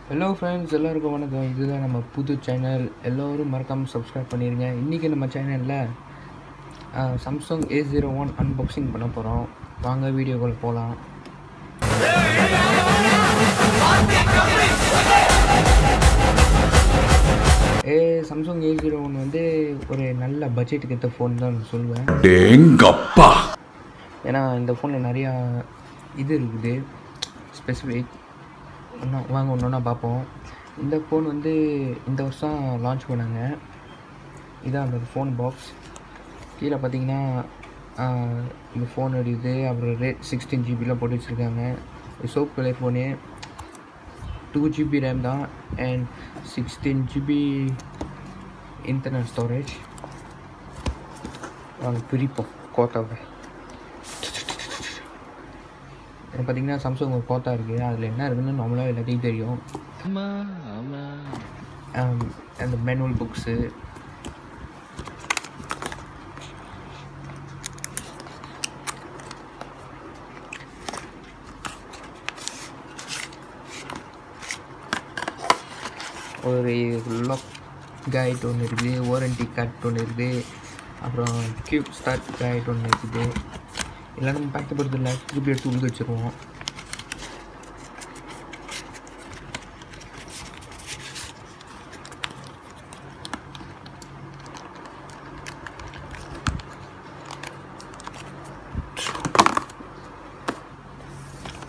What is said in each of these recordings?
Hello friends, எல்லாருக்கும் வணக்கம். இதுதான் நம்ம புது சேனல். எல்லோரும் மறக்காமல் சப்ஸ்கிரைப் பண்ணிடுங்க. இன்றைக்கி நம்ம சேனலில் சாம்சங் A01 அன்பாக்சிங் பண்ண போகிறோம். வாங்க வீடியோக்குள்ள போகலாம். சாம்சங் A01 வந்து ஒரு நல்ல பட்ஜெட்டுக்கு ஏற்ற ஃபோன் தான் சொல்லுவேன். ஏன்னா இந்த ஃபோனில் நிறையா இது இருக்குது ஸ்பெசிஃபிக். வாங்க ஒன்று ஒன்றா பார்ப்போம். இந்த ஃபோன் வந்து இந்த வருஷம் லான்ச் பண்ணாங்க. இதான் அந்த ஃபோன் பாக்ஸ். கீழே பார்த்தீங்கன்னா இந்த ஃபோன் இருக்குது. அப்புறம் ரேட் 16 GB போட்டு வச்சுருக்காங்க. Soap colour phone, 2 GB RAM தான் அண்ட் 16 GB இன்டர்னல் ஸ்டோரேஜ். பிரிப்போம் கோத்தாவை. பார்த்தீங்கன்னா சாம்சங் ஒரு கோத்தா இருக்குது. அதில் என்ன இருக்குதுன்னு நம்மளாக எல்லாத்தையும் தெரியும். அந்த மேனுவல் புக்ஸு, ஒரு லாக் கைட் ஒன்று இருக்குது, வாரண்டி கார்டு ஒன்று இருக்குது, அப்புறம் கியூப் ஸ்டார்ட் கைட் ஒன்று இருக்குது. எல்லாம் நம்ம பேக் பண்ணுறது இல்லை, திருப்பி எடுத்து உள்ள வச்சுருவோம்.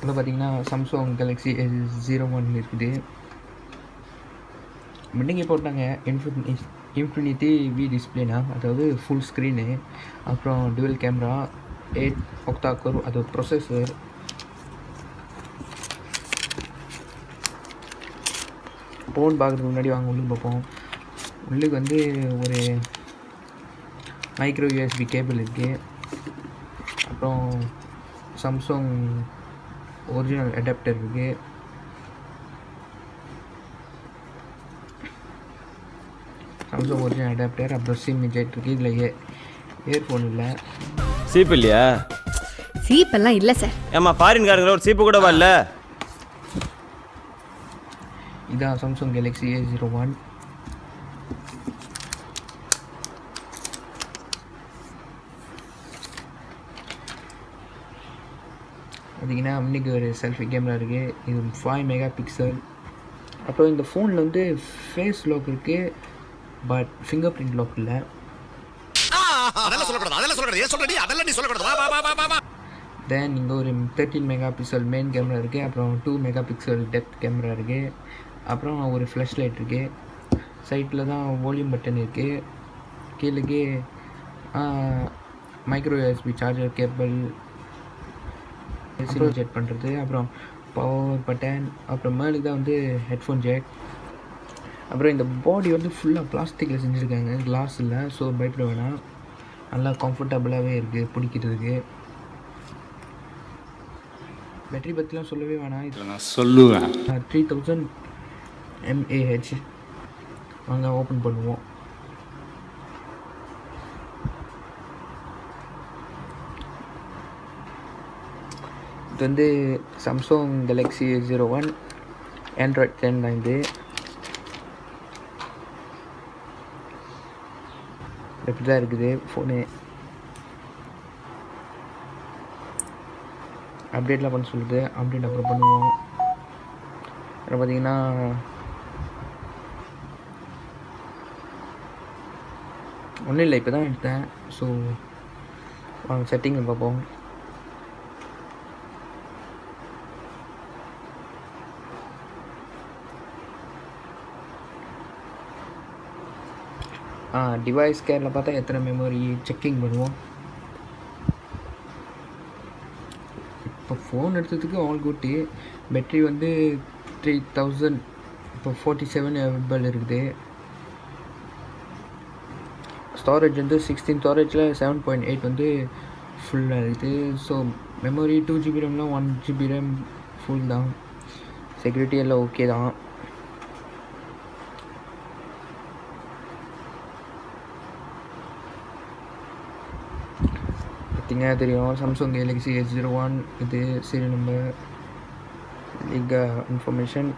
இப்போ பார்த்தீங்கன்னா சாம்சங் கேலக்ஸி A01 இருக்குது. மிட்டிங்கே போட்டாங்க. இன்ஃபினிட்டி வி டிஸ்பிளேனா, அதாவது ஃபுல் ஸ்க்ரீனு, அப்புறம் டுவல் கேமரா, 8 octa core, அது ப்ரொசஸர். ஃபோன் பார்க்குறதுக்கு முன்னாடி வாங்க உள்ளுக்கு பார்ப்போம். உள்ளுக்கு வந்து ஒரு மைக்ரோ USB கேபிள் இருக்குது. அப்புறம் சாம்சங் ஒரிஜினல் அடாப்டர் இருக்குது. சாம்சங் ஒரிஜினல் அடாப்டர், அப்புறம் சிம் ஜெட் இருக்குது. இதில் இயர்ஃபோன் இல்லை. சீப் இல்லையா? சீப்பெல்லாம் இல்லை சார். ஏமா ஃபாரின்காரங்க ஒரு சீப்பு கூட வரல. இதான் சாம்சங் கேலக்ஸி A01. பார்த்தீங்கன்னா இன்னைக்கு ஒரு செல்ஃபி கேமரா இருக்குது. இது 5 MP. அப்புறம் இந்த ஃபோனில் வந்து ஃபேஸ் லாக் இருக்குது, பட் ஃபிங்கர் பிரிண்ட் லாக் இல்லை. தென் இங்கே ஒரு 13 MP மெயின் கேமரா இருக்குது. அப்புறம் 2 MP டெப்த் கேமரா இருக்குது. அப்புறம் ஒரு ஃப்ளாஷ் லைட் இருக்குது. சைட்டில் தான் வால்யூம் பட்டன் இருக்குது. கீழே micro USB charger cable, SIM ஜெட் பண்ணுறது, அப்புறம் பவர் பட்டன், அப்புறம் மேலுக்கு தான் வந்து ஹெட்ஃபோன் ஜெக். அப்புறம் இந்த பாடி வந்து ஃபுல்லாக பிளாஸ்டிக்கில் செஞ்சுருக்காங்க, கிளாஸ் இல்லை. ஸோ பயப்பட வேணாம், நல்லா கம்ஃபர்டபுளாகவே இருக்குது பிடிக்கிறதுக்கு. பேட்டரி பற்றிலாம் சொல்லவே வேணாம். இதில் நான் சொல்லுவேன் 3000 mAh. வாங்க ஓப்பன் பண்ணுவோம். இது வந்து சாம்சங் கேலக்ஸி A01 ஆண்ட்ராய்ட் 10 தான். இது இப்படி தான் இருக்குது ஃபோனு. அப்டேட்லாம் பண்ண சொல்லுது. அப்டேட் அப்புறம் பண்ணுவோம். அப்புறம் பார்த்தீங்கன்னா ஒன்றும் இல்லை, இப்போ தான் எடுத்தேன். ஸோ வாங்க செட்டிங்கில் பார்ப்போம். டிவைஸ் கேரில் பார்த்தா எத்தனை மெமரி செக்கிங் பண்ணுவோம். இப்போ ஃபோன் எடுத்ததுக்கு ஆல் குட்டு. பேட்ரி வந்து 3000, இப்போ 47 available இருக்குது. ஸ்டோரேஜ் வந்து 16 ஸ்டோரேஜில் 7.8 வந்து ஃபுல்லாக இருக்குது. So memory 2 GB ரேம்லாம் 1 GB RAM full தான். செக்யூரிட்டி எல்லாம் ஓகே தான். பார்த்தீங்கன்னா தெரியும், சாம்சங் கேலக்ஸி A01. இது சீரியல் நம்பர், லீக் இன்ஃபர்மேஷன்.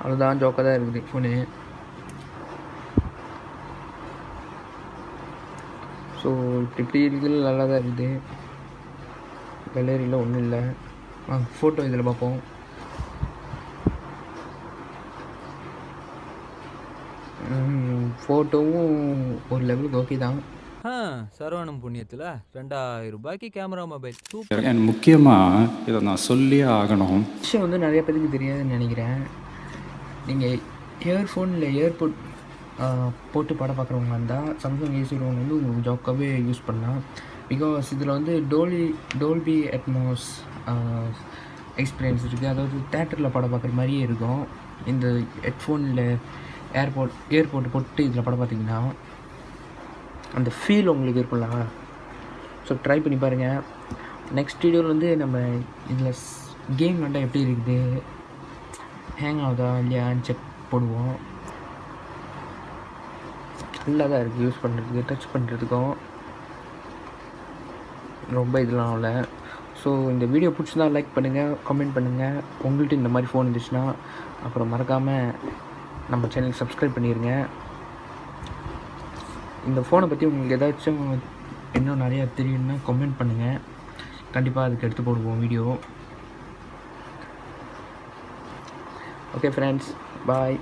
அவ்வளோதான், ஜோக்காக தான் இருக்குது ஃபோனு. ஸோ இப்படி இருக்குது, நல்லா தான் இருக்குது. கேலரியில் ஒன்றும் இல்லை. ஃபோட்டோ இதில் பார்ப்போம். ஃபோட்டோவும் ஒரு லெவலுக்கு ஓகே தான். சரவணம் புண்ணியத்தில் 2000 ரூபாய்க்கு கேமரா மொபைல் சூப்பர். அண்ட் முக்கியமாக இதை நான் சொல்லியே ஆகணும். விஷயம் வந்து நிறைய பேருக்கு தெரியாதுன்னு நினைக்கிறேன். நீங்கள் இயர்ஃபோன் இல்லை ஏர்போர்ட் போட்டு படம் பார்க்குறவங்க இருந்தால் சாம்சங் A01 வந்து உங்களுக்கு ஜாக்காகவே யூஸ் பண்ணலாம். பிகாஸ் இதில் வந்து டோல்பி அட்மாஸ் எக்ஸ்பீரியன்ஸ் இருக்குது. அதாவது தேட்டரில் படம் பார்க்குற மாதிரியே இருக்கும். இந்த ஹெட்ஃபோனில் ஏர்போர்ட் போட்டு இதில் படம் பார்த்திங்கன்னா அந்த ஃபீல் உங்களுக்கு இருக்கும்ல. ஸோ ட்ரை பண்ணி பாருங்கள். நெக்ஸ்ட் வீடியோவில் வந்து நம்ம இதில் கேம் விளாண்டா எப்படி இருக்குது, ஹேங் ஆகுதா இல்லையான்னு செக் போடுவோம். நல்லா தான் இருக்குது யூஸ் பண்ணுறதுக்கு, டச் பண்ணுறதுக்கும் ரொம்ப இதெல்லாம் ஆகல. ஸோ இந்த வீடியோ பிடிச்சிருந்தா லைக் பண்ணுங்கள், கமெண்ட் பண்ணுங்கள். உங்கள்கிட்ட இந்த மாதிரி ஃபோன் இருந்துச்சுன்னா அப்புறம் மறக்காமல் நம்ம சேனலுக்கு சப்ஸ்கிரைப் பண்ணிடுங்க. இந்த ஃபோனை பற்றி உங்களுக்கு ஏதாச்சும் இன்னும் நிறையா தெரியும்னா கமெண்ட் பண்ணுங்கள். கண்டிப்பாக அதுக்கு எடுத்து போடுவோம் வீடியோ. ஓகே ஃப்ரெண்ட்ஸ், பாய்.